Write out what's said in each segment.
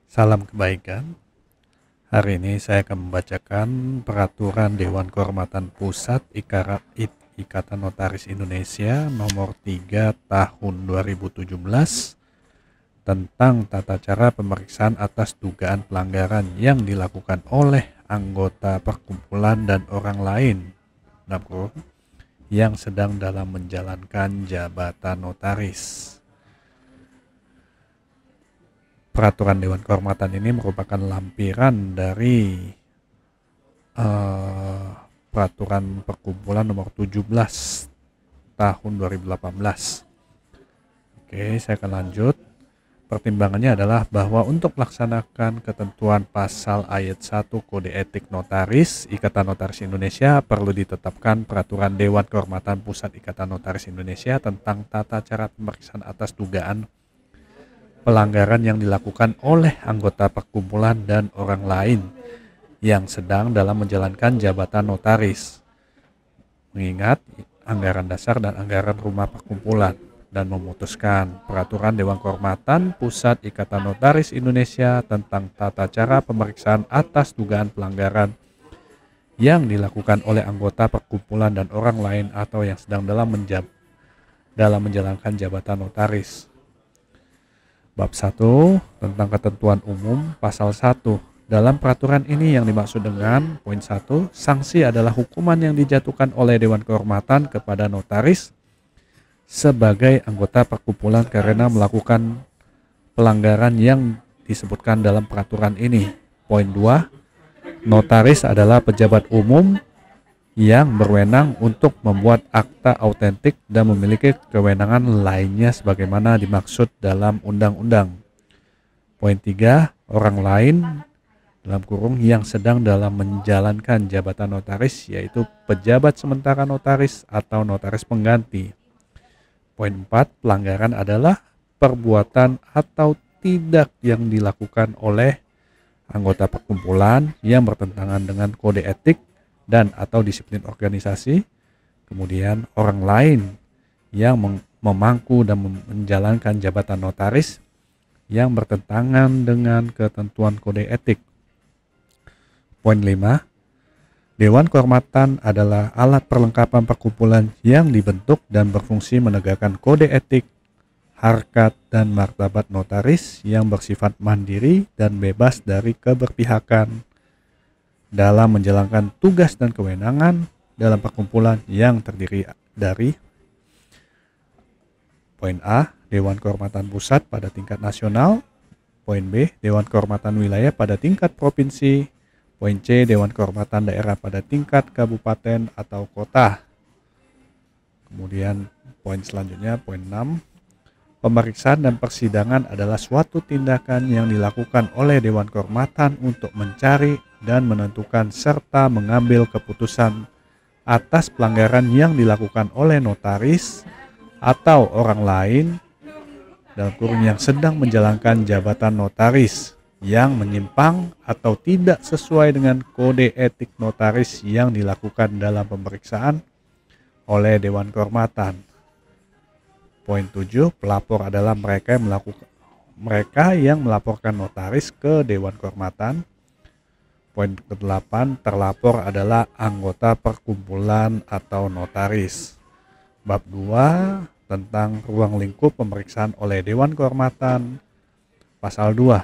Salam kebaikan. Hari ini saya akan membacakan Peraturan Dewan Kehormatan Pusat Ikatan Notaris Indonesia Nomor 3 Tahun 2017 tentang tata cara pemeriksaan atas dugaan pelanggaran yang dilakukan oleh anggota perkumpulan dan orang lain yang sedang dalam menjalankan jabatan notaris. Peraturan Dewan Kehormatan ini merupakan lampiran dari Peraturan Perkumpulan Nomor 17 Tahun 2018. Oke, saya akan lanjut. Pertimbangannya adalah bahwa untuk melaksanakan ketentuan pasal ayat 1 Kode Etik Notaris Ikatan Notaris Indonesia perlu ditetapkan Peraturan Dewan Kehormatan Pusat Ikatan Notaris Indonesia tentang tata cara pemeriksaan atas dugaan pelanggaran yang dilakukan oleh anggota perkumpulan dan orang lain yang sedang dalam menjalankan jabatan notaris, mengingat anggaran dasar dan anggaran rumah perkumpulan, dan memutuskan Peraturan Dewan Kehormatan Pusat Ikatan Notaris Indonesia tentang tata cara pemeriksaan atas dugaan pelanggaran yang dilakukan oleh anggota perkumpulan dan orang lain atau yang sedang dalam menjalankan jabatan notaris. Bab 1 tentang ketentuan umum pasal 1. Dalam peraturan ini yang dimaksud dengan poin 1, sanksi adalah hukuman yang dijatuhkan oleh Dewan Kehormatan kepada notaris sebagai anggota perkumpulan karena melakukan pelanggaran yang disebutkan dalam peraturan ini. Poin 2, notaris adalah pejabat umum yang berwenang untuk membuat akta autentik dan memiliki kewenangan lainnya sebagaimana dimaksud dalam undang-undang. Poin 3, orang lain dalam kurung yang sedang dalam menjalankan jabatan notaris yaitu pejabat sementara notaris atau notaris pengganti. Poin 4, pelanggaran adalah perbuatan atau tidak yang dilakukan oleh anggota perkumpulan yang bertentangan dengan kode etik dan atau disiplin organisasi, kemudian orang lain yang memangku dan menjalankan jabatan notaris yang bertentangan dengan ketentuan kode etik. Poin 5, Dewan Kehormatan adalah alat perlengkapan perkumpulan yang dibentuk dan berfungsi menegakkan kode etik, harkat dan martabat notaris yang bersifat mandiri dan bebas dari keberpihakan dalam menjalankan tugas dan kewenangan dalam perkumpulan yang terdiri dari poin A, Dewan Kehormatan Pusat pada tingkat nasional, poin B, Dewan Kehormatan Wilayah pada tingkat provinsi, poin C, Dewan Kehormatan Daerah pada tingkat kabupaten atau kota. Kemudian poin selanjutnya, poin 6, pemeriksaan dan persidangan adalah suatu tindakan yang dilakukan oleh Dewan Kehormatan untuk mencari dan menentukan serta mengambil keputusan atas pelanggaran yang dilakukan oleh notaris atau orang lain dalam kurung yang sedang menjalankan jabatan notaris yang menyimpang atau tidak sesuai dengan kode etik notaris yang dilakukan dalam pemeriksaan oleh Dewan Kehormatan. Poin 7, pelapor adalah mereka yang melaporkan notaris ke Dewan Kehormatan. Poin ke-8, terlapor adalah anggota perkumpulan atau notaris. Bab 2 tentang ruang lingkup pemeriksaan oleh Dewan Kehormatan. Pasal 2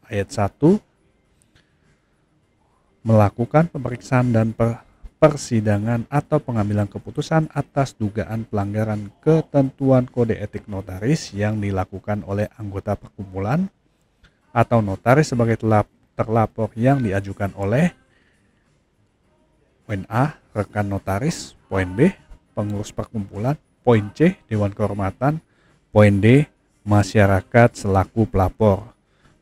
ayat 1, melakukan pemeriksaan dan persidangan atau pengambilan keputusan atas dugaan pelanggaran ketentuan kode etik notaris yang dilakukan oleh anggota perkumpulan atau notaris sebagai terlapor yang diajukan oleh poin A, rekan notaris, poin B, pengurus perkumpulan, poin C, Dewan Kehormatan, poin D, masyarakat selaku pelapor.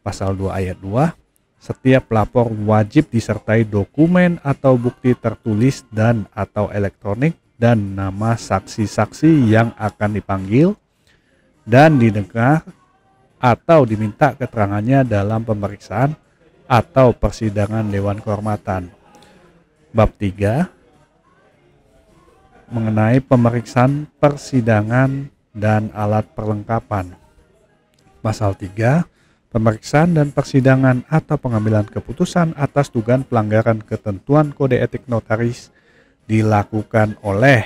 Pasal 2 ayat 2, setiap pelapor wajib disertai dokumen atau bukti tertulis dan atau elektronik dan nama saksi-saksi yang akan dipanggil dan didengar atau diminta keterangannya dalam pemeriksaan atau persidangan Dewan Kehormatan. Bab 3 mengenai pemeriksaan persidangan dan alat perlengkapan. Pasal 3, Pemeriksaan dan persidangan atau pengambilan keputusan atas dugaan pelanggaran ketentuan kode etik notaris dilakukan oleh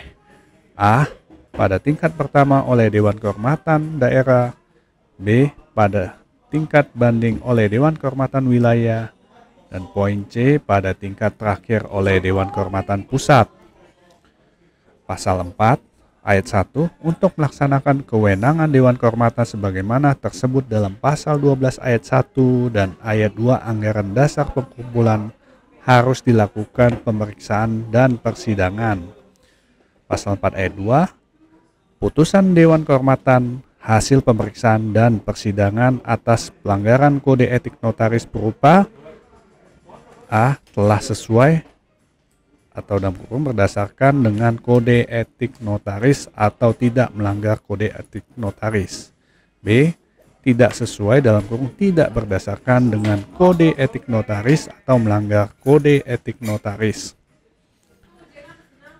A. Pada tingkat pertama oleh Dewan Kehormatan Daerah, B. Pada tingkat banding oleh Dewan Kehormatan Wilayah, dan poin C. Pada tingkat terakhir oleh Dewan Kehormatan Pusat. Pasal 4 Ayat 1, untuk melaksanakan kewenangan Dewan Kehormatan sebagaimana tersebut dalam Pasal 12 Ayat 1 dan Ayat 2 Anggaran Dasar Perkumpulan harus dilakukan pemeriksaan dan persidangan. Pasal 4 Ayat 2, putusan Dewan Kehormatan, hasil pemeriksaan dan persidangan atas pelanggaran kode etik notaris berupa A. Telah sesuai atau dalam kurung berdasarkan dengan kode etik notaris atau tidak melanggar kode etik notaris. B. Tidak sesuai dalam kurung tidak berdasarkan dengan kode etik notaris atau melanggar kode etik notaris.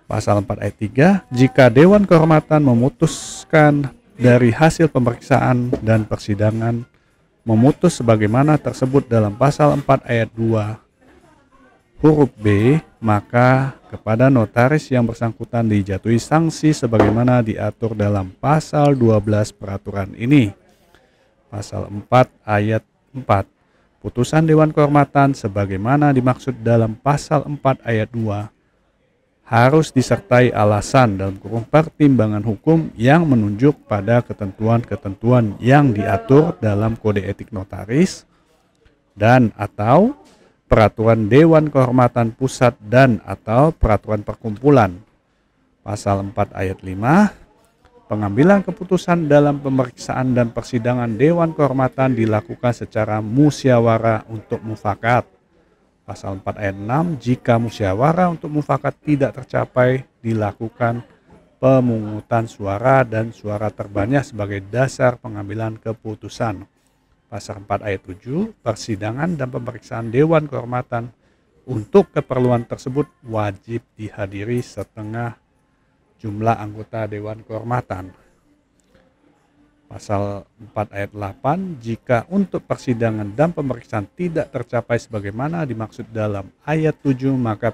Pasal 4 ayat 3, jika Dewan Kehormatan memutuskan dari hasil pemeriksaan dan persidangan memutus sebagaimana tersebut dalam pasal 4 ayat 2 huruf B, maka kepada notaris yang bersangkutan dijatuhi sanksi sebagaimana diatur dalam pasal 12 peraturan ini. Pasal 4 ayat 4, putusan Dewan Kehormatan sebagaimana dimaksud dalam pasal 4 ayat 2 harus disertai alasan dalam kurung pertimbangan hukum yang menunjuk pada ketentuan-ketentuan yang diatur dalam kode etik notaris dan atau peraturan Dewan Kehormatan Pusat dan atau peraturan perkumpulan. Pasal 4 ayat 5, pengambilan keputusan dalam pemeriksaan dan persidangan Dewan Kehormatan dilakukan secara musyawarah untuk mufakat. Pasal 4 ayat 6, jika musyawarah untuk mufakat tidak tercapai, dilakukan pemungutan suara dan suara terbanyak sebagai dasar pengambilan keputusan. Pasal 4 ayat 7, persidangan dan pemeriksaan Dewan Kehormatan untuk keperluan tersebut wajib dihadiri setengah jumlah anggota Dewan Kehormatan. Pasal 4 ayat 8, jika untuk persidangan dan pemeriksaan tidak tercapai sebagaimana dimaksud dalam ayat 7, maka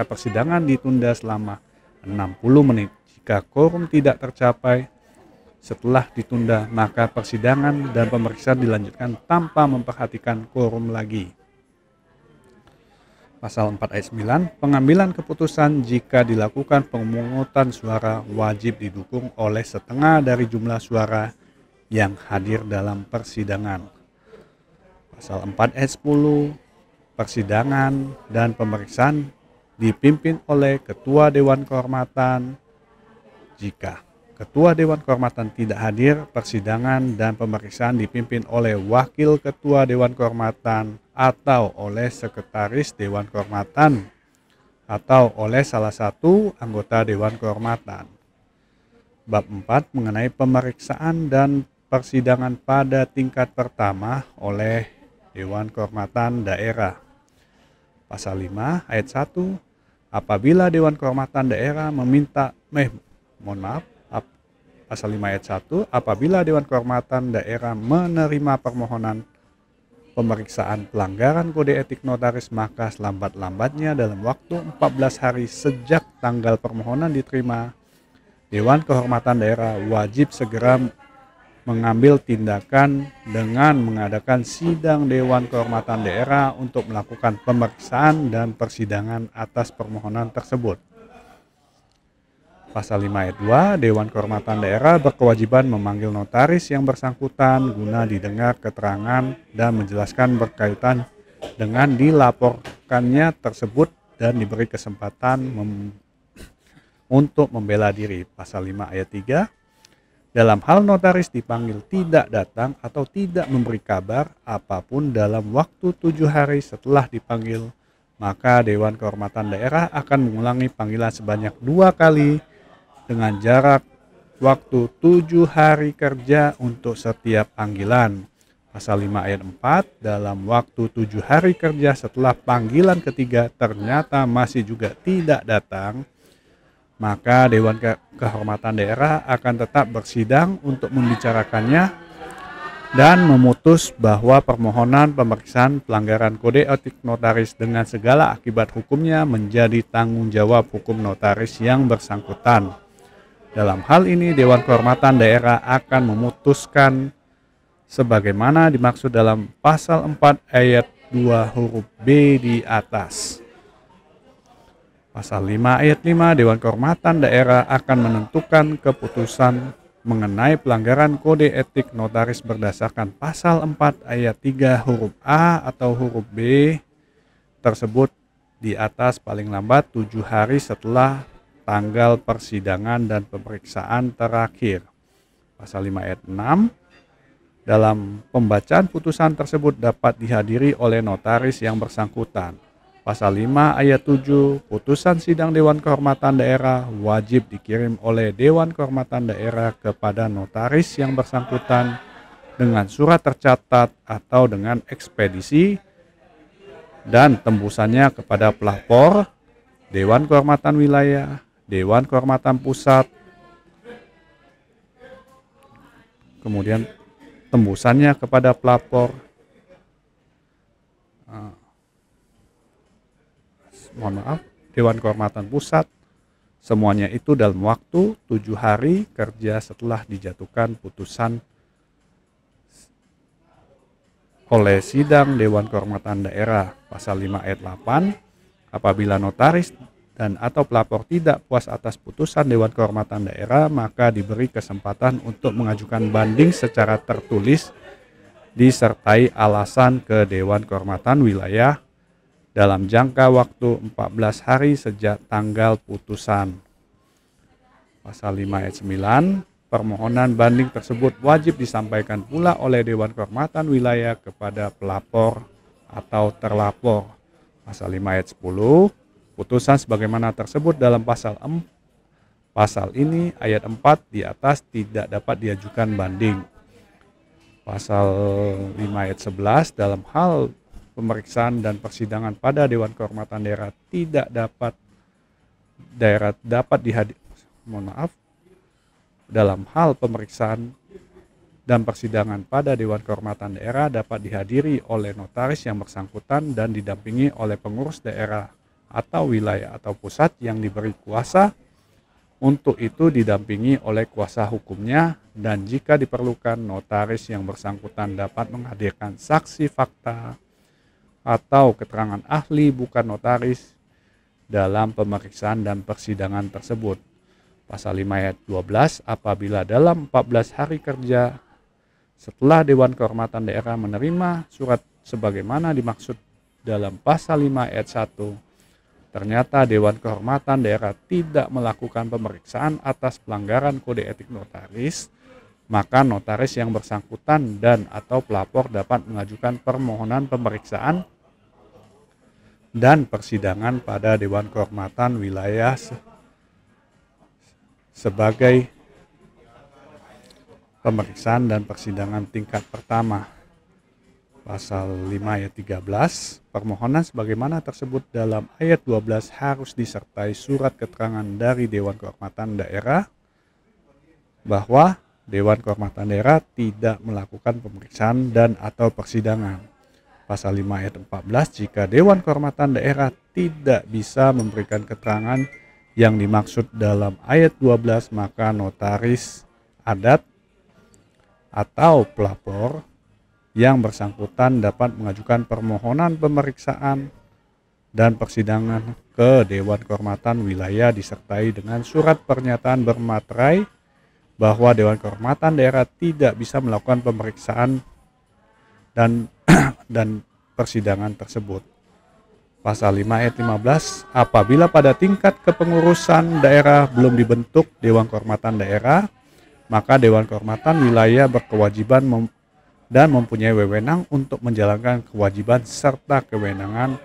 persidangan ditunda selama 60 menit. Jika quorum tidak tercapai setelah ditunda, maka persidangan dan pemeriksaan dilanjutkan tanpa memperhatikan quorum lagi. Pasal 4 ayat 9, pengambilan keputusan jika dilakukan pemungutan suara wajib didukung oleh setengah dari jumlah suara yang hadir dalam persidangan. Pasal 4 ayat 10, persidangan dan pemeriksaan dipimpin oleh Ketua Dewan Kehormatan. Jika Ketua Dewan Kehormatan tidak hadir, persidangan dan pemeriksaan dipimpin oleh Wakil Ketua Dewan Kehormatan atau oleh Sekretaris Dewan Kehormatan atau oleh salah satu anggota Dewan Kehormatan. Bab 4 mengenai pemeriksaan dan persidangan pada tingkat pertama oleh Dewan Kehormatan Daerah. Pasal 5 ayat 1, apabila Dewan Kehormatan Daerah Pasal 5 ayat 1, apabila Dewan Kehormatan Daerah menerima permohonan pemeriksaan pelanggaran kode etik notaris, maka selambat-lambatnya dalam waktu 14 hari sejak tanggal permohonan diterima, Dewan Kehormatan Daerah wajib segera mengambil tindakan dengan mengadakan sidang Dewan Kehormatan Daerah untuk melakukan pemeriksaan dan persidangan atas permohonan tersebut. Pasal 5 ayat 2, Dewan Kehormatan Daerah berkewajiban memanggil notaris yang bersangkutan guna didengar keterangan dan menjelaskan berkaitan dengan dilaporkannya tersebut dan diberi kesempatan untuk membela diri. Pasal 5 ayat 3, dalam hal notaris dipanggil tidak datang atau tidak memberi kabar apapun dalam waktu 7 hari setelah dipanggil, maka Dewan Kehormatan Daerah akan mengulangi panggilan sebanyak 2 kali dengan jarak waktu 7 hari kerja untuk setiap panggilan. Pasal 5 ayat 4, dalam waktu 7 hari kerja setelah panggilan ketiga ternyata masih juga tidak datang, maka Dewan Kehormatan Daerah akan tetap bersidang untuk membicarakannya dan memutus bahwa permohonan pemeriksaan pelanggaran kode etik notaris dengan segala akibat hukumnya menjadi tanggung jawab hukum notaris yang bersangkutan. Dalam hal ini, Dewan Kehormatan Daerah akan memutuskan sebagaimana dimaksud dalam pasal 4 ayat 2 huruf B di atas. Pasal 5 ayat 5, Dewan Kehormatan Daerah akan menentukan keputusan mengenai pelanggaran kode etik notaris berdasarkan pasal 4 ayat 3 huruf A atau huruf B tersebut di atas paling lambat 7 hari setelah tanggal persidangan dan pemeriksaan terakhir. Pasal 5 ayat 6, dalam pembacaan putusan tersebut dapat dihadiri oleh notaris yang bersangkutan. Pasal 5 ayat 7, putusan sidang Dewan Kehormatan Daerah wajib dikirim oleh Dewan Kehormatan Daerah kepada notaris yang bersangkutan dengan surat tercatat atau dengan ekspedisi dan tembusannya kepada pelapor, Dewan Kehormatan Wilayah, Dewan Kehormatan Pusat, kemudian tembusannya kepada pelapor, Dewan Kehormatan Pusat, semuanya itu dalam waktu 7 hari kerja setelah dijatuhkan putusan oleh sidang Dewan Kehormatan Daerah. Pasal 5 ayat 8, apabila notaris dan atau pelapor tidak puas atas putusan Dewan Kehormatan Daerah, maka diberi kesempatan untuk mengajukan banding secara tertulis disertai alasan ke Dewan Kehormatan Wilayah dalam jangka waktu 14 hari sejak tanggal putusan. Pasal 5 ayat 9, permohonan banding tersebut wajib disampaikan pula oleh Dewan Kehormatan Wilayah kepada pelapor atau terlapor. Pasal 5 ayat 10, putusan sebagaimana tersebut dalam pasal ini ayat 4 di atas tidak dapat diajukan banding. Pasal 5 ayat 11, dalam hal pemeriksaan dan persidangan pada Dewan Kehormatan Daerah dalam hal pemeriksaan dan persidangan pada Dewan Kehormatan Daerah dapat dihadiri oleh notaris yang bersangkutan dan didampingi oleh pengurus daerah atau wilayah atau pusat yang diberi kuasa untuk itu didampingi oleh kuasa hukumnya, dan jika diperlukan notaris yang bersangkutan dapat menghadirkan saksi fakta atau keterangan ahli bukan notaris dalam pemeriksaan dan persidangan tersebut. Pasal 5 ayat 12, apabila dalam 14 hari kerja setelah Dewan Kehormatan Daerah menerima surat sebagaimana dimaksud dalam pasal 5 ayat 1, ternyata Dewan Kehormatan Daerah tidak melakukan pemeriksaan atas pelanggaran kode etik notaris, maka notaris yang bersangkutan dan atau pelapor dapat mengajukan permohonan pemeriksaan dan persidangan pada Dewan Kehormatan Wilayah sebagai pemeriksaan dan persidangan tingkat pertama. Pasal 5 ayat 13, permohonan sebagaimana tersebut dalam ayat 12 harus disertai surat keterangan dari Dewan Kehormatan Daerah bahwa Dewan Kehormatan Daerah tidak melakukan pemeriksaan dan atau persidangan. Pasal 5 ayat 14, jika Dewan Kehormatan Daerah tidak bisa memberikan keterangan yang dimaksud dalam ayat 12, maka notaris adat atau pelapor yang bersangkutan dapat mengajukan permohonan pemeriksaan dan persidangan ke Dewan Kehormatan Wilayah disertai dengan surat pernyataan bermaterai bahwa Dewan Kehormatan Daerah tidak bisa melakukan pemeriksaan dan persidangan tersebut. Pasal 5 ayat 15, apabila pada tingkat kepengurusan daerah belum dibentuk Dewan Kehormatan Daerah, maka Dewan Kehormatan Wilayah berkewajiban dan mempunyai wewenang untuk menjalankan kewajiban serta kewenangan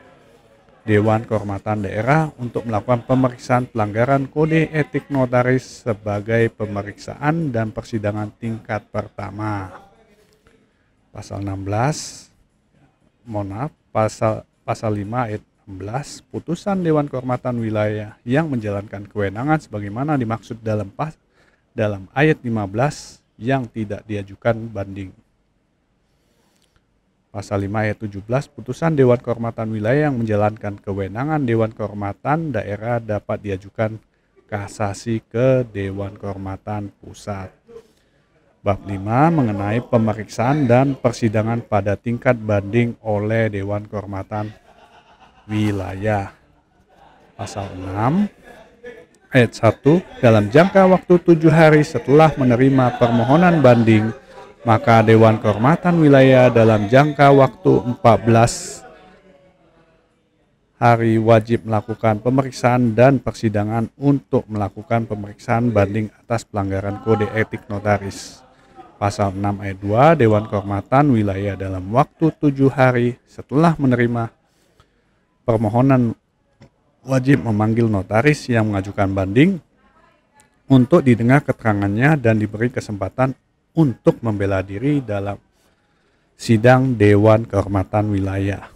Dewan Kehormatan Daerah untuk melakukan pemeriksaan pelanggaran kode etik notaris sebagai pemeriksaan dan persidangan tingkat pertama. Pasal 5 ayat 16, putusan Dewan Kehormatan Wilayah yang menjalankan kewenangan sebagaimana dimaksud dalam ayat 15 yang tidak diajukan banding. Pasal 5 ayat 17, putusan Dewan Kehormatan Wilayah yang menjalankan kewenangan Dewan Kehormatan Daerah dapat diajukan kasasi ke Dewan Kehormatan Pusat. Bab 5 mengenai pemeriksaan dan persidangan pada tingkat banding oleh Dewan Kehormatan Wilayah. Pasal 6 ayat 1, dalam jangka waktu 7 hari setelah menerima permohonan banding, maka Dewan Kehormatan Wilayah dalam jangka waktu 14 hari wajib melakukan pemeriksaan dan persidangan untuk melakukan pemeriksaan banding atas pelanggaran kode etik notaris. Pasal 6 ayat 2, Dewan Kehormatan Wilayah dalam waktu 7 hari setelah menerima permohonan wajib memanggil notaris yang mengajukan banding untuk didengar keterangannya dan diberi kesempatan untuk membela diri dalam sidang Dewan Kehormatan Wilayah.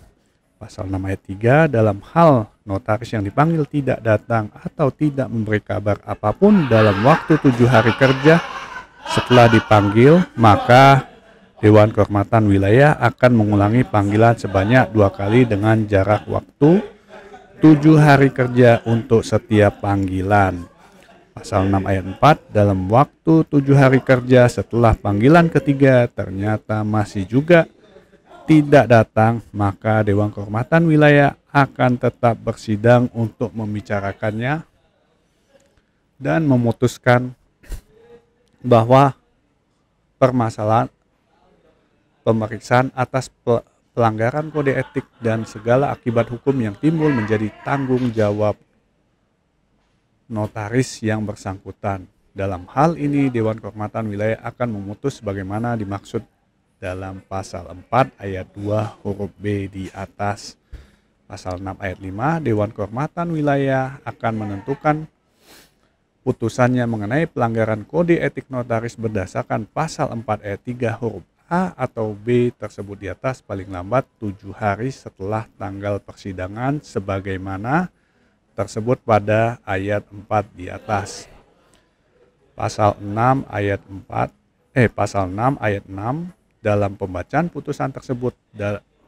Pasal 6 ayat 3, dalam hal notaris yang dipanggil tidak datang atau tidak memberi kabar apapun dalam waktu 7 hari kerja setelah dipanggil, maka Dewan Kehormatan Wilayah akan mengulangi panggilan sebanyak 2 kali dengan jarak waktu 7 hari kerja untuk setiap panggilan. Pasal 6 ayat 4, dalam waktu 7 hari kerja setelah panggilan ketiga ternyata masih juga tidak datang, maka Dewan Kehormatan Wilayah akan tetap bersidang untuk membicarakannya dan memutuskan bahwa permasalahan pemeriksaan atas pelanggaran kode etik dan segala akibat hukum yang timbul menjadi tanggung jawab notaris yang bersangkutan. Dalam hal ini, Dewan Kehormatan Wilayah akan memutus bagaimana dimaksud dalam pasal 4 ayat 2 huruf B di atas. Pasal 6 ayat 5, Dewan Kehormatan Wilayah akan menentukan putusannya mengenai pelanggaran kode etik notaris berdasarkan pasal 4 ayat 3 huruf A atau B tersebut di atas paling lambat 7 hari setelah tanggal persidangan sebagaimana tersebut pada ayat 4 di atas. Pasal 6 ayat 6 dalam pembacaan putusan tersebut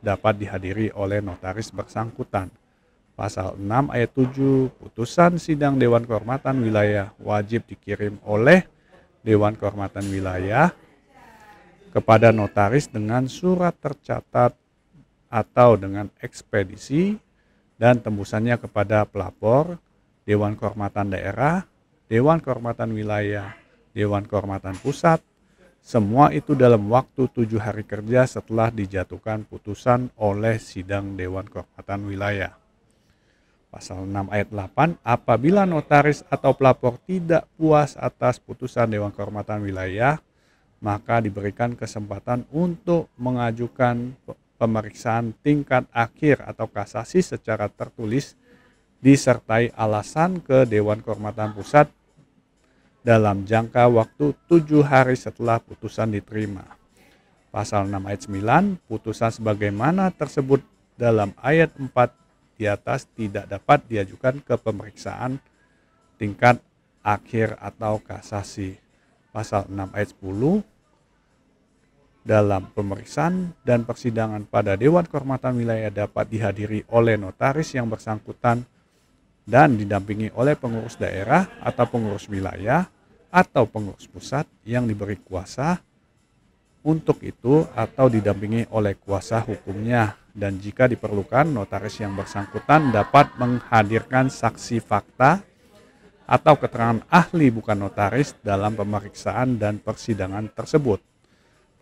dapat dihadiri oleh notaris bersangkutan. Pasal 6 ayat 7, putusan sidang Dewan Kehormatan Wilayah wajib dikirim oleh Dewan Kehormatan Wilayah kepada notaris dengan surat tercatat atau dengan ekspedisi dan tembusannya kepada pelapor, Dewan Kehormatan Daerah, Dewan Kehormatan Wilayah, Dewan Kehormatan Pusat, semua itu dalam waktu 7 hari kerja setelah dijatuhkan putusan oleh sidang Dewan Kehormatan Wilayah. Pasal 6 ayat 8, apabila notaris atau pelapor tidak puas atas putusan Dewan Kehormatan Wilayah, maka diberikan kesempatan untuk mengajukan pemeriksaan tingkat akhir atau kasasi secara tertulis disertai alasan ke Dewan Kehormatan Pusat dalam jangka waktu 7 hari setelah putusan diterima. Pasal 6 ayat 9, putusan sebagaimana tersebut dalam ayat 4 di atas tidak dapat diajukan ke pemeriksaan tingkat akhir atau kasasi. Pasal 6 ayat 10, dalam pemeriksaan dan persidangan pada Dewan Kehormatan Wilayah dapat dihadiri oleh notaris yang bersangkutan dan didampingi oleh pengurus daerah atau pengurus wilayah atau pengurus pusat yang diberi kuasa untuk itu atau didampingi oleh kuasa hukumnya, dan jika diperlukan notaris yang bersangkutan dapat menghadirkan saksi fakta atau keterangan ahli bukan notaris dalam pemeriksaan dan persidangan tersebut.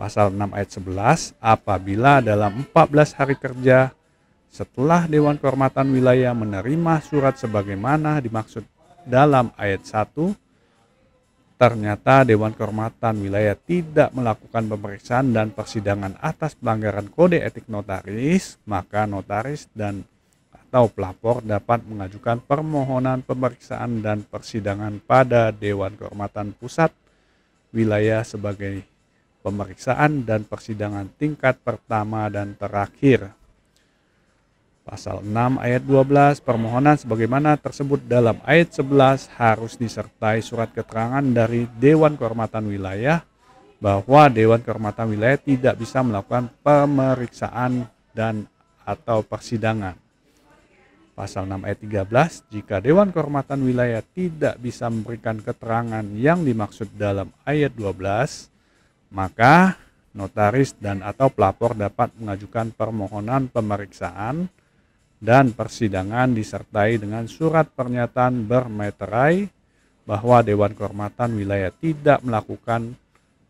Pasal 6 ayat 11, apabila dalam 14 hari kerja setelah Dewan Kehormatan Wilayah menerima surat sebagaimana dimaksud dalam ayat 1, ternyata Dewan Kehormatan Wilayah tidak melakukan pemeriksaan dan persidangan atas pelanggaran kode etik notaris, maka notaris dan atau pelapor dapat mengajukan permohonan pemeriksaan dan persidangan pada Dewan Kehormatan Pusat Wilayah sebagai pemeriksaan dan persidangan tingkat pertama dan terakhir. Pasal 6 ayat 12, permohonan sebagaimana tersebut dalam ayat 11 harus disertai surat keterangan dari Dewan Kehormatan Wilayah bahwa Dewan Kehormatan Wilayah tidak bisa melakukan pemeriksaan dan atau persidangan. Pasal 6 ayat 13, jika Dewan Kehormatan Wilayah tidak bisa memberikan keterangan yang dimaksud dalam ayat 12, maka notaris dan atau pelapor dapat mengajukan permohonan pemeriksaan dan persidangan disertai dengan surat pernyataan bermeterai bahwa Dewan Kehormatan Wilayah tidak melakukan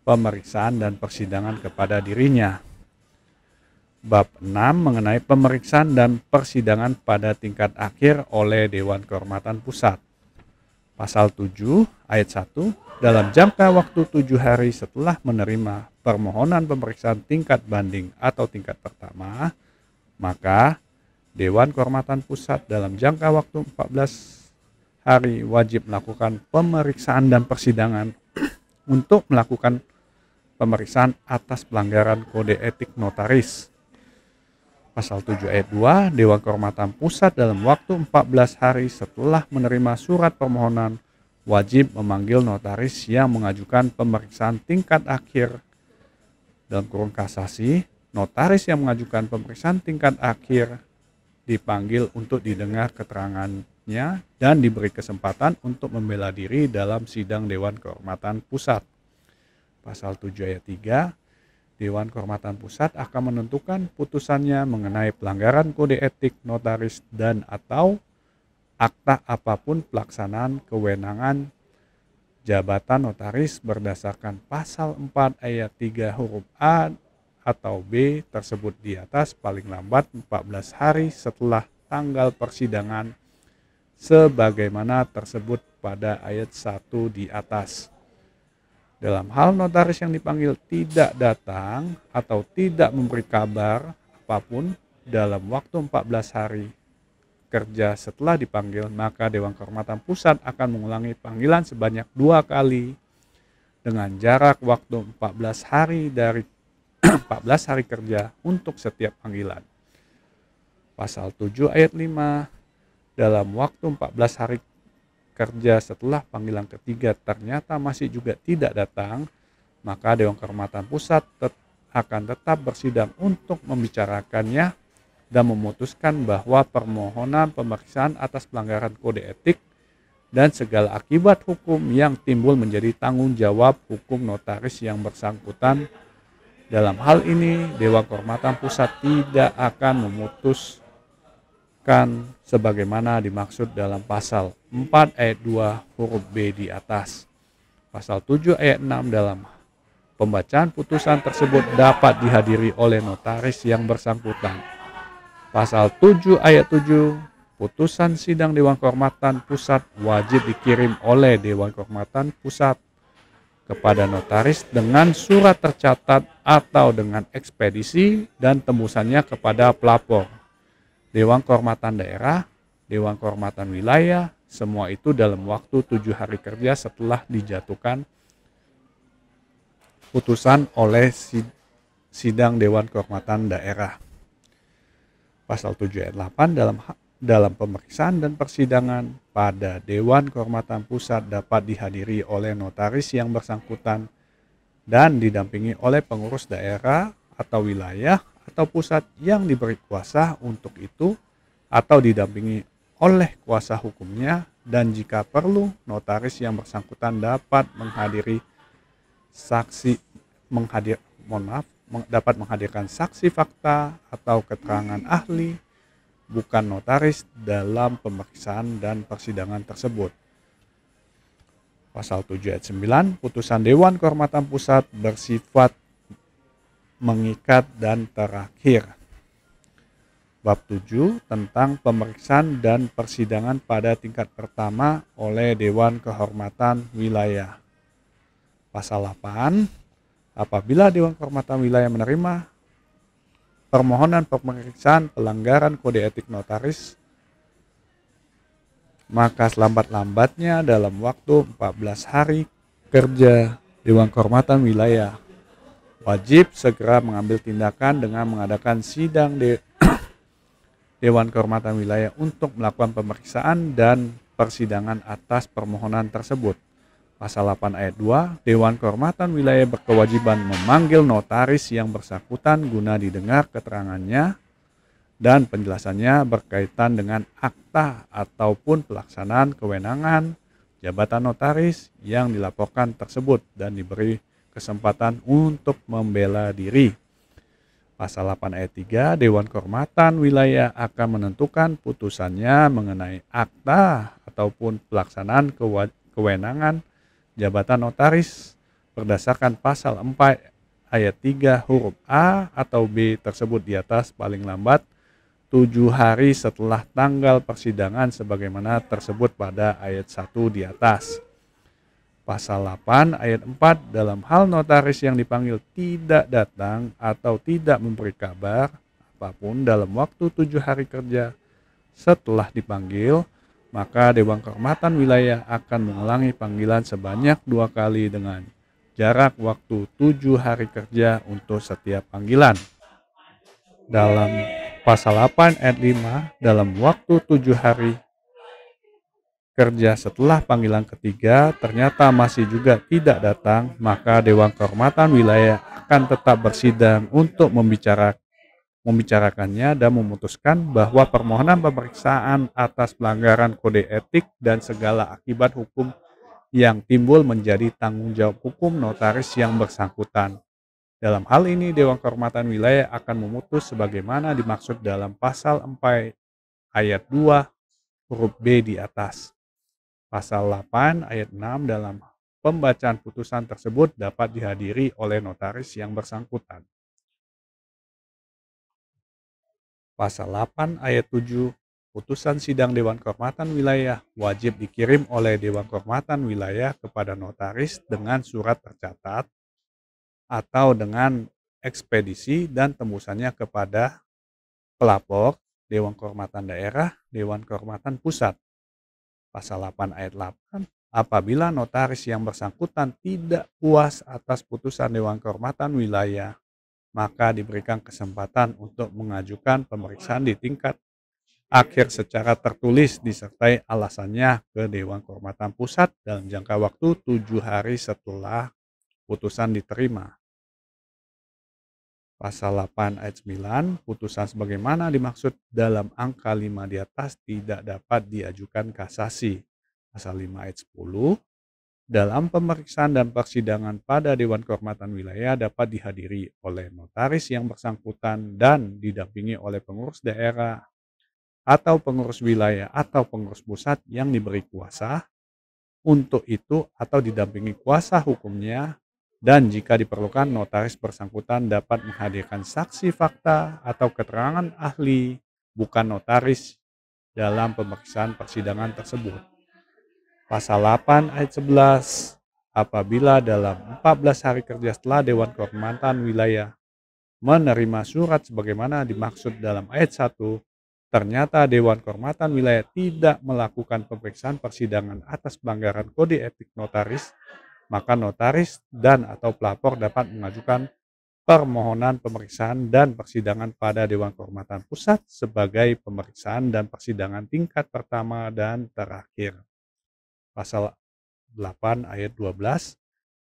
pemeriksaan dan persidangan kepada dirinya. Bab 6 mengenai pemeriksaan dan persidangan pada tingkat akhir oleh Dewan Kehormatan Pusat. Pasal 7 ayat 1, dalam jangka waktu 7 hari setelah menerima permohonan pemeriksaan tingkat banding atau tingkat pertama, maka Dewan Kehormatan Pusat dalam jangka waktu 14 hari wajib melakukan pemeriksaan dan persidangan untuk melakukan pemeriksaan atas pelanggaran kode etik notaris. Pasal 7 ayat 2, Dewan Kehormatan Pusat dalam waktu 14 hari setelah menerima surat permohonan wajib memanggil notaris yang mengajukan pemeriksaan tingkat akhir dalam kurung kasasi. Notaris yang mengajukan pemeriksaan tingkat akhir dipanggil untuk didengar keterangannya dan diberi kesempatan untuk membela diri dalam sidang Dewan Kehormatan Pusat. Pasal 7 ayat 3, Dewan Kehormatan Pusat akan menentukan putusannya mengenai pelanggaran kode etik notaris dan atau akta apapun pelaksanaan kewenangan jabatan notaris berdasarkan pasal 4 ayat 3 huruf A atau B tersebut di atas paling lambat 14 hari setelah tanggal persidangan sebagaimana tersebut pada ayat 1 di atas. Dalam hal notaris yang dipanggil tidak datang atau tidak memberi kabar apapun dalam waktu 14 hari kerja setelah dipanggil, maka Dewan Kehormatan Pusat akan mengulangi panggilan sebanyak 2 kali dengan jarak waktu 14 hari dari 14 hari kerja untuk setiap panggilan. Pasal 7 ayat 5, dalam waktu 14 hari kerja setelah panggilan ketiga ternyata masih juga tidak datang, maka Dewan Kehormatan Pusat akan tetap bersidang untuk membicarakannya dan memutuskan bahwa permohonan pemeriksaan atas pelanggaran kode etik dan segala akibat hukum yang timbul menjadi tanggung jawab hukum notaris yang bersangkutan. Dalam hal ini, Dewan Kehormatan Pusat tidak akan memutuskan sebagaimana dimaksud dalam pasal 4 ayat 2 huruf B di atas. Pasal 7 ayat 6, dalam pembacaan putusan tersebut dapat dihadiri oleh notaris yang bersangkutan. Pasal 7 ayat 7, putusan sidang Dewan Kehormatan Pusat wajib dikirim oleh Dewan Kehormatan Pusat kepada notaris dengan surat tercatat atau dengan ekspedisi dan tembusannya kepada pelapor, Dewan Kehormatan Daerah, Dewan Kehormatan Wilayah, semua itu dalam waktu 7 hari kerja setelah dijatuhkan putusan oleh sidang Dewan Kehormatan Daerah. Pasal 7 ayat 8, dalam pemeriksaan dan persidangan pada Dewan Kehormatan Pusat dapat dihadiri oleh notaris yang bersangkutan dan didampingi oleh pengurus daerah atau wilayah atau pusat yang diberi kuasa untuk itu atau didampingi oleh kuasa hukumnya, dan jika perlu notaris yang bersangkutan dapat dapat menghadirkan saksi fakta atau keterangan ahli bukan notaris dalam pemeriksaan dan persidangan tersebut. Pasal 7 ayat 9, putusan Dewan Kehormatan Pusat bersifat mengikat dan terakhir. Bab 7 tentang pemeriksaan dan persidangan pada tingkat pertama oleh Dewan Kehormatan Wilayah. Pasal 8, apabila Dewan Kehormatan Wilayah menerima permohonan pemeriksaan pelanggaran kode etik notaris, maka selambat-lambatnya dalam waktu 14 hari kerja Dewan Kehormatan Wilayah wajib segera mengambil tindakan dengan mengadakan sidang Dewan Kehormatan Wilayah untuk melakukan pemeriksaan dan persidangan atas permohonan tersebut. Pasal 8 ayat 2, Dewan Kehormatan Wilayah berkewajiban memanggil notaris yang bersangkutan guna didengar keterangannya dan penjelasannya berkaitan dengan akta ataupun pelaksanaan kewenangan jabatan notaris yang dilaporkan tersebut dan diberi kesempatan untuk membela diri. Pasal 8 ayat 3, Dewan Kehormatan Wilayah akan menentukan putusannya mengenai akta ataupun pelaksanaan kewenangan jabatan notaris berdasarkan pasal 4 ayat 3 huruf A atau B tersebut di atas paling lambat 7 hari setelah tanggal persidangan sebagaimana tersebut pada ayat 1 di atas. Pasal 8 ayat 4, dalam hal notaris yang dipanggil tidak datang atau tidak memberi kabar apapun dalam waktu 7 hari kerja setelah dipanggil, maka Dewan Kehormatan Wilayah akan mengulangi panggilan sebanyak 2 kali dengan jarak waktu 7 hari kerja untuk setiap panggilan. Dalam pasal 8 ayat 5, dalam waktu 7 hari kerja setelah panggilan ketiga ternyata masih juga tidak datang, maka Dewan Kehormatan Wilayah akan tetap bersidang untuk membicarakannya dan memutuskan bahwa permohonan pemeriksaan atas pelanggaran kode etik dan segala akibat hukum yang timbul menjadi tanggung jawab hukum notaris yang bersangkutan. Dalam hal ini, Dewan Kehormatan Wilayah akan memutus sebagaimana dimaksud dalam pasal 4 ayat 2 huruf B di atas. Pasal 8 ayat 6, dalam pembacaan putusan tersebut dapat dihadiri oleh notaris yang bersangkutan. Pasal 8 ayat 7, putusan sidang Dewan Kehormatan Wilayah wajib dikirim oleh Dewan Kehormatan Wilayah kepada notaris dengan surat tercatat atau dengan ekspedisi dan tembusannya kepada pelapor, Dewan Kehormatan Daerah, Dewan Kehormatan Pusat. Pasal 8 ayat 8, apabila notaris yang bersangkutan tidak puas atas putusan Dewan Kehormatan Wilayah, maka diberikan kesempatan untuk mengajukan pemeriksaan di tingkat akhir secara tertulis disertai alasannya ke Dewan Kehormatan Pusat dalam jangka waktu 7 hari setelah putusan diterima. Pasal 8 ayat 9, putusan sebagaimana dimaksud dalam angka 5 di atas tidak dapat diajukan kasasi. Pasal 5 ayat 10, dalam pemeriksaan dan persidangan pada Dewan Kehormatan Wilayah dapat dihadiri oleh notaris yang bersangkutan dan didampingi oleh pengurus daerah atau pengurus wilayah atau pengurus pusat yang diberi kuasa untuk itu atau didampingi kuasa hukumnya, dan jika diperlukan notaris bersangkutan dapat menghadirkan saksi fakta atau keterangan ahli bukan notaris dalam pemeriksaan persidangan tersebut. Pasal 8 ayat 11, apabila dalam 14 hari kerja setelah Dewan Kehormatan Wilayah menerima surat sebagaimana dimaksud dalam ayat 1, ternyata Dewan Kehormatan Wilayah tidak melakukan pemeriksaan persidangan atas pelanggaran kode etik notaris, maka notaris dan atau pelapor dapat mengajukan permohonan pemeriksaan dan persidangan pada Dewan Kehormatan Pusat sebagai pemeriksaan dan persidangan tingkat pertama dan terakhir. Pasal 8 ayat 12,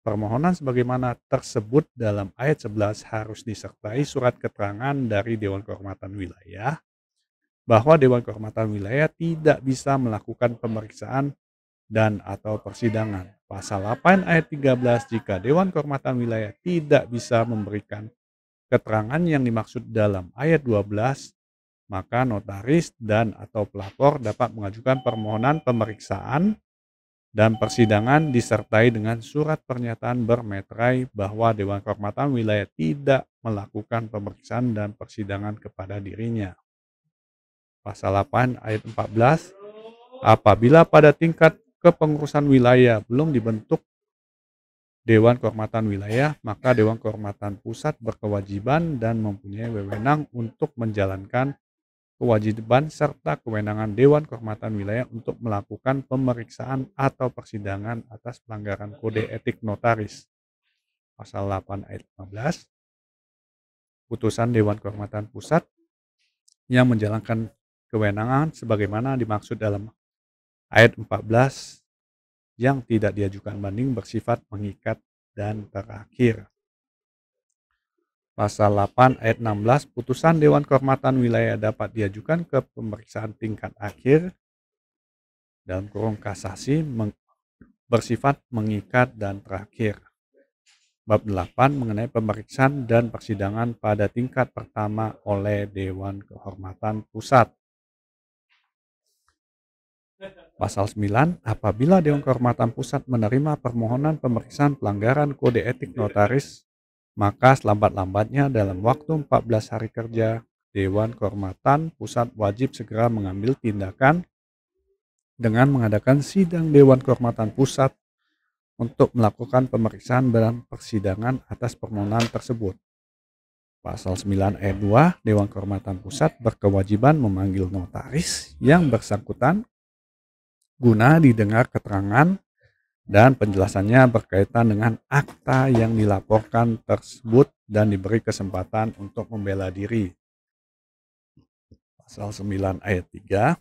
permohonan sebagaimana tersebut dalam ayat 11 harus disertai surat keterangan dari Dewan Kehormatan Wilayah bahwa Dewan Kehormatan Wilayah tidak bisa melakukan pemeriksaan dan atau persidangan. Pasal 8 ayat 13, jika Dewan Kehormatan Wilayah tidak bisa memberikan keterangan yang dimaksud dalam ayat 12, maka notaris dan atau pelapor dapat mengajukan permohonan pemeriksaan dan persidangan disertai dengan surat pernyataan bermeterai bahwa Dewan Kehormatan Wilayah tidak melakukan pemeriksaan dan persidangan kepada dirinya. Pasal 8 ayat 14, apabila pada tingkat kepengurusan wilayah belum dibentuk Dewan Kehormatan Wilayah, maka Dewan Kehormatan Pusat berkewajiban dan mempunyai wewenang untuk menjalankan kewajiban serta kewenangan Dewan Kehormatan Wilayah untuk melakukan pemeriksaan atau persidangan atas pelanggaran kode etik notaris. Pasal 8 ayat 15, putusan Dewan Kehormatan Pusat yang menjalankan kewenangan sebagaimana dimaksud dalam ayat 14 yang tidak diajukan banding bersifat mengikat dan terakhir. Pasal 8 ayat 16, putusan Dewan Kehormatan Wilayah dapat diajukan ke pemeriksaan tingkat akhir dalam kurung kasasi bersifat mengikat dan terakhir. Bab 8 mengenai pemeriksaan dan persidangan pada tingkat pertama oleh Dewan Kehormatan Pusat. Pasal 9, apabila Dewan Kehormatan Pusat menerima permohonan pemeriksaan pelanggaran kode etik notaris, maka selambat-lambatnya dalam waktu 14 hari kerja, Dewan Kehormatan Pusat wajib segera mengambil tindakan dengan mengadakan sidang Dewan Kehormatan Pusat untuk melakukan pemeriksaan dan persidangan atas permohonan tersebut. Pasal 9 ayat 2, Dewan Kehormatan Pusat berkewajiban memanggil notaris yang bersangkutan guna didengar keterangan dan penjelasannya berkaitan dengan akta yang dilaporkan tersebut dan diberi kesempatan untuk membela diri. Pasal 9 ayat 3,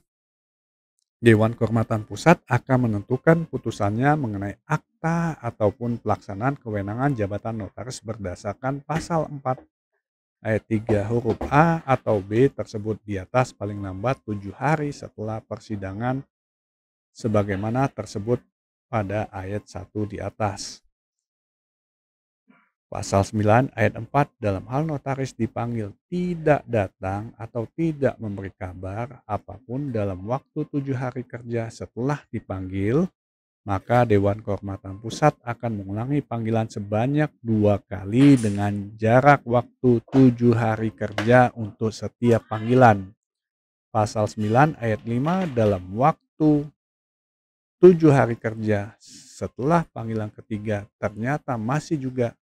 Dewan Kehormatan Pusat akan menentukan putusannya mengenai akta ataupun pelaksanaan kewenangan jabatan notaris berdasarkan pasal 4 ayat 3 huruf A atau B tersebut di atas paling lambat 7 hari setelah persidangan sebagaimana tersebut pada ayat 1 di atas. Pasal 9 ayat 4, dalam hal notaris dipanggil tidak datang atau tidak memberi kabar apapun dalam waktu 7 hari kerja setelah dipanggil, maka Dewan Kehormatan Pusat akan mengulangi panggilan sebanyak 2 kali dengan jarak waktu 7 hari kerja untuk setiap panggilan. Pasal 9 ayat 5, dalam waktu 7 hari kerja setelah panggilan ketiga ternyata masih juga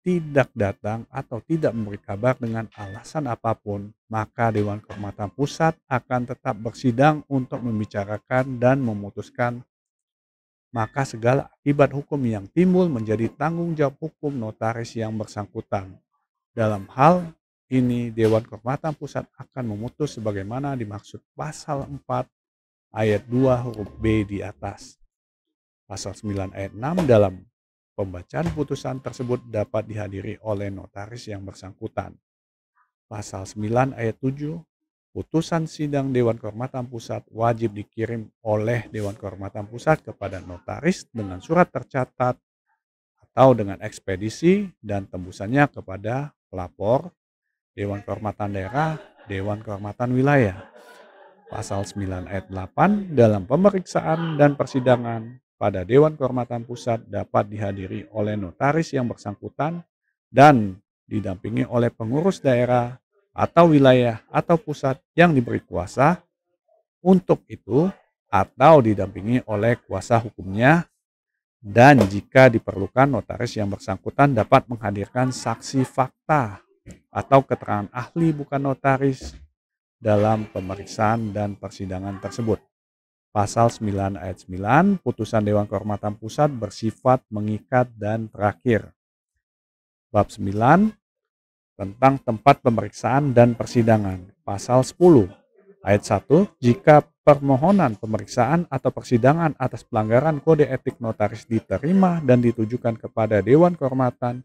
tidak datang atau tidak memberi kabar dengan alasan apapun, maka Dewan Kehormatan Pusat akan tetap bersidang untuk membicarakan dan memutuskan, maka segala akibat hukum yang timbul menjadi tanggung jawab hukum notaris yang bersangkutan. Dalam hal ini, Dewan Kehormatan Pusat akan memutus sebagaimana dimaksud pasal 4 ayat 2 huruf B di atas. Pasal 9 ayat 6, dalam pembacaan putusan tersebut dapat dihadiri oleh notaris yang bersangkutan. Pasal 9 ayat 7, putusan sidang Dewan Kehormatan Pusat wajib dikirim oleh Dewan Kehormatan Pusat kepada notaris dengan surat tercatat atau dengan ekspedisi dan tembusannya kepada pelapor, Dewan Kehormatan Daerah, Dewan Kehormatan Wilayah. Pasal 9 ayat 8, dalam pemeriksaan dan persidangan pada Dewan Kehormatan Pusat dapat dihadiri oleh notaris yang bersangkutan dan didampingi oleh pengurus daerah atau wilayah atau pusat yang diberi kuasa untuk itu atau didampingi oleh kuasa hukumnya, dan jika diperlukan notaris yang bersangkutan dapat menghadirkan saksi fakta atau keterangan ahli bukan notaris dalam pemeriksaan dan persidangan tersebut. Pasal 9 ayat 9, putusan Dewan Kehormatan Pusat bersifat mengikat dan terakhir. Bab 9 tentang tempat pemeriksaan dan persidangan. Pasal 10 ayat 1, jika permohonan pemeriksaan atau persidangan atas pelanggaran kode etik notaris diterima dan ditujukan kepada Dewan Kehormatan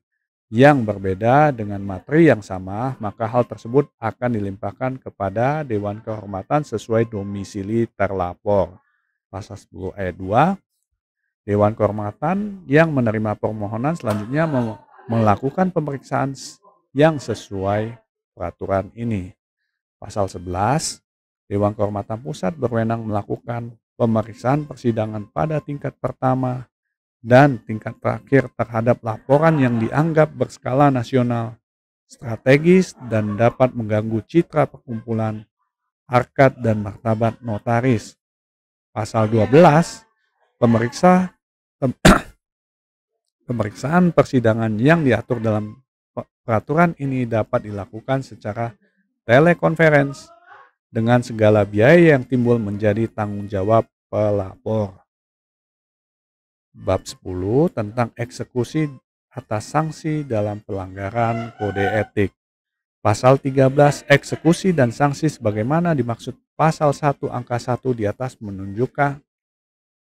yang berbeda dengan materi yang sama, maka hal tersebut akan dilimpahkan kepada Dewan Kehormatan sesuai domisili terlapor. Pasal 10 ayat 2, Dewan Kehormatan yang menerima permohonan selanjutnya melakukan pemeriksaan yang sesuai peraturan ini. Pasal 11, Dewan Kehormatan Pusat berwenang melakukan pemeriksaan persidangan pada tingkat pertama dan tingkat terakhir terhadap laporan yang dianggap berskala nasional, strategis, dan dapat mengganggu citra perkumpulan, harkat, dan martabat notaris. Pasal 12, pemeriksaan persidangan yang diatur dalam peraturan ini dapat dilakukan secara telekonferensi dengan segala biaya yang timbul menjadi tanggung jawab pelapor. Bab 10 tentang eksekusi atas sanksi dalam pelanggaran kode etik. Pasal 13, eksekusi dan sanksi sebagaimana dimaksud pasal 1 angka 1 di atas menunjukkan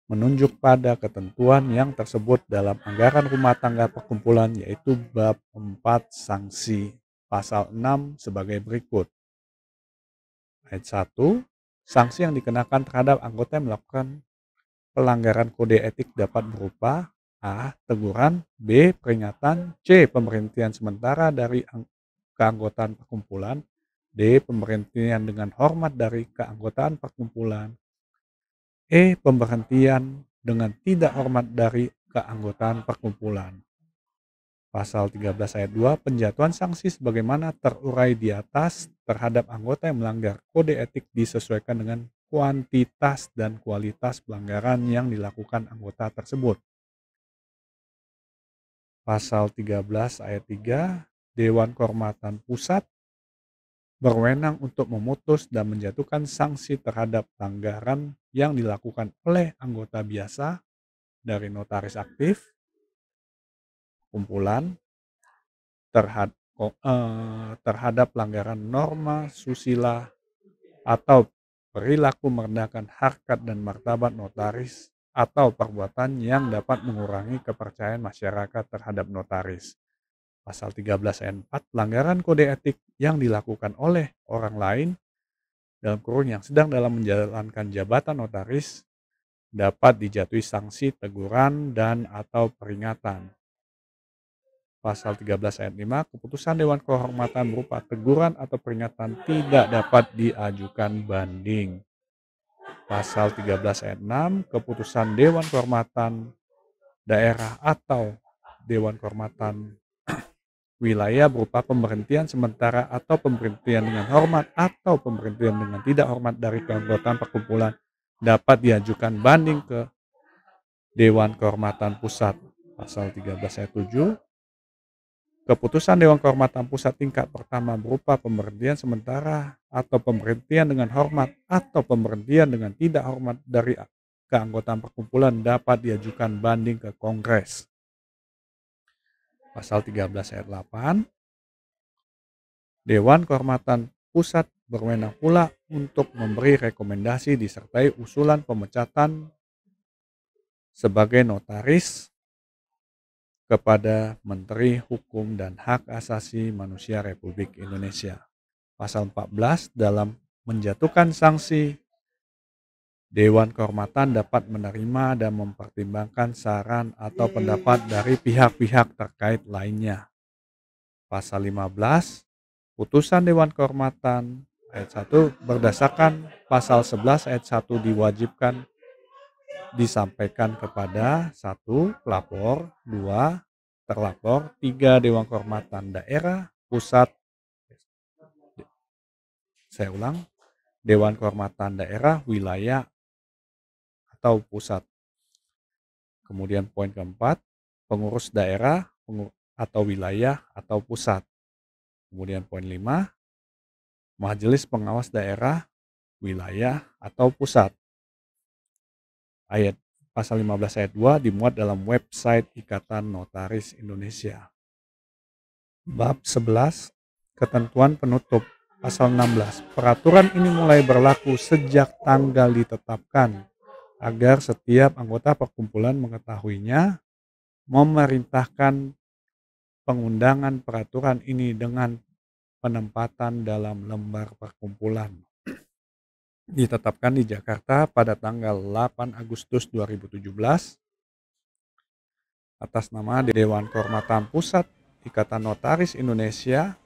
menunjuk pada ketentuan yang tersebut dalam anggaran rumah tangga perkumpulan, yaitu bab 4 sanksi pasal 6 sebagai berikut. Ayat 1, sanksi yang dikenakan terhadap anggota yang melakukan pelanggaran kode etik dapat berupa A. Teguran, B. Peringatan, C. Pemberhentian sementara dari keanggotaan perkumpulan, D. Pemberhentian dengan hormat dari keanggotaan perkumpulan, E. Pemberhentian dengan tidak hormat dari keanggotaan perkumpulan. Pasal 13 ayat 2, penjatuhan sanksi sebagaimana terurai di atas terhadap anggota yang melanggar kode etik disesuaikan dengan kuantitas dan kualitas pelanggaran yang dilakukan anggota tersebut. Pasal 13 ayat 3, Dewan Kehormatan Pusat berwenang untuk memutus dan menjatuhkan sanksi terhadap pelanggaran yang dilakukan oleh anggota biasa dari notaris aktif, kumpulan, terhadap pelanggaran norma susila atau perilaku merendahkan harkat dan martabat notaris atau perbuatan yang dapat mengurangi kepercayaan masyarakat terhadap notaris. Pasal 13 ayat 4, pelanggaran kode etik yang dilakukan oleh orang lain dalam kurung yang sedang dalam menjalankan jabatan notaris dapat dijatuhi sanksi teguran dan atau peringatan. Pasal 13 ayat 5, keputusan Dewan Kehormatan berupa teguran atau peringatan tidak dapat diajukan banding. Pasal 13 ayat 6, keputusan Dewan Kehormatan Daerah atau Dewan Kehormatan Wilayah berupa pemberhentian sementara atau pemberhentian dengan hormat atau pemberhentian dengan tidak hormat dari keanggotaan perkumpulan dapat diajukan banding ke Dewan Kehormatan Pusat. Pasal 13 ayat 7, keputusan Dewan Kehormatan Pusat tingkat pertama berupa pemberhentian sementara atau pemberhentian dengan hormat atau pemberhentian dengan tidak hormat dari keanggotaan perkumpulan dapat diajukan banding ke Kongres. Pasal 13 ayat 8, Dewan Kehormatan Pusat berwenang pula untuk memberi rekomendasi disertai usulan pemecatan sebagai notaris kepada Menteri Hukum dan Hak Asasi Manusia Republik Indonesia. Pasal 14, dalam menjatuhkan sanksi, Dewan Kehormatan dapat menerima dan mempertimbangkan saran atau pendapat dari pihak-pihak terkait lainnya. Pasal 15, putusan Dewan Kehormatan ayat 1 berdasarkan pasal 11 ayat 1 diwajibkan disampaikan kepada 1. Pelapor, 2. terlapor, 3. Dewan Kehormatan Daerah, Pusat. Saya ulang, Dewan Kehormatan Daerah, Wilayah, atau Pusat. Kemudian poin keempat, pengurus daerah atau wilayah atau pusat. Kemudian poin 5, majelis pengawas daerah, wilayah, atau pusat. Pasal 15 ayat 2 dimuat dalam website Ikatan Notaris Indonesia. Bab 11, ketentuan penutup. Pasal 16, peraturan ini mulai berlaku sejak tanggal ditetapkan agar setiap anggota perkumpulan mengetahuinya, memerintahkan pengundangan peraturan ini dengan penempatan dalam lembar perkumpulan. Ditetapkan di Jakarta pada tanggal 8 Agustus 2017 atas nama Dewan Kehormatan Pusat Ikatan Notaris Indonesia,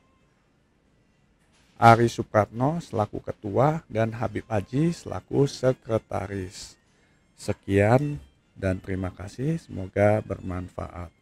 Ari Supratno selaku ketua dan Habib Aji selaku sekretaris. Sekian dan terima kasih, semoga bermanfaat.